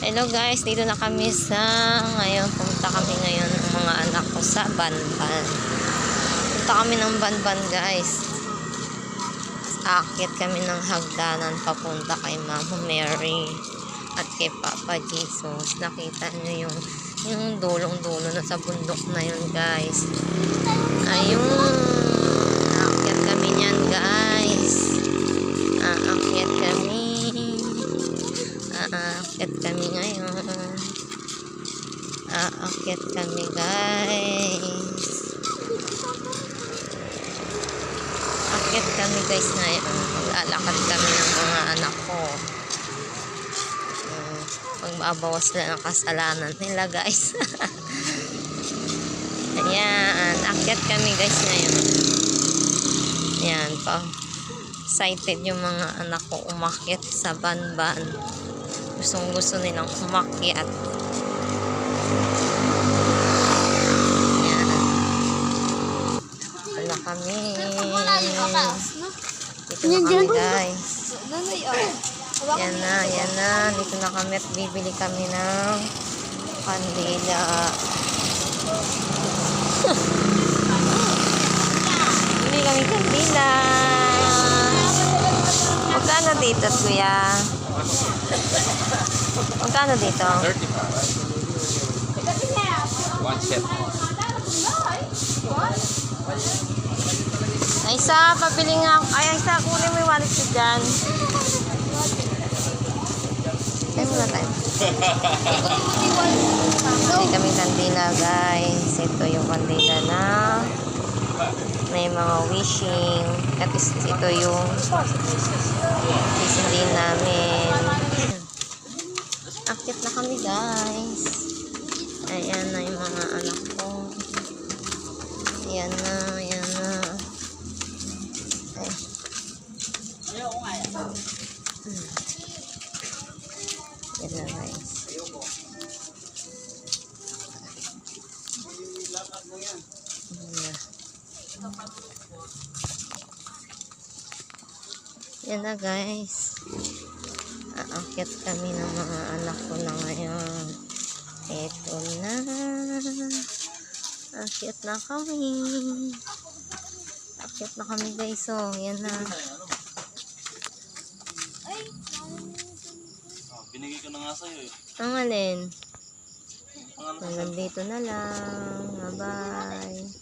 Hello guys, dito na kami ngayon, pumunta kami ngayon ng mga anak ko sa Banban. Punta kami ng Banban guys. Aakyat kami ng hagdanan papunta kay Mama Mary at kay Papa Jesus. Nakita nyo yung dulong-dulo na sa bundok na yun guys. Ayun, aakyat kami niyan guys. Aakyat kami ngayon. Aakyat kami guys. Aakyat kami guys ngayon. Maglalakad kami ng mga anak ko. Magbabawas sila ng kasalanan nila guys. Ayan, aakyat kami guys ngayon. Ayan pa. Excited yung mga anak ko umakyat sa Banban. Gusto nilang umakyat. Ayan. Wala kami. Dito na kami guys. Yan na. Dito na kami at bibili kami ng kandila. Bibili kami kandila. Magkano dito, kuya? Magkano dito? 35. One set. Ay, isa, pabili nga. Ay, isa, kunin mo yung wallet ko dyan. Ay, muna tayo. Hindi kami kandila, guys. Ito yung kandila na may mga wishing. At ito yung sisindin namin. Akit na kami guys. Ayan na yung mga anak ko. Ayan na. Ay. Ayan na guys. Yan na guys. Aakyat kami ng mga anak ko na ngayon. Ito na. Aakyat na kami. Aakyat na kami guys. So, yan na. Binigay ko na nga sa'yo eh. Ang alin? Hanggang dito na lang. Bye-bye.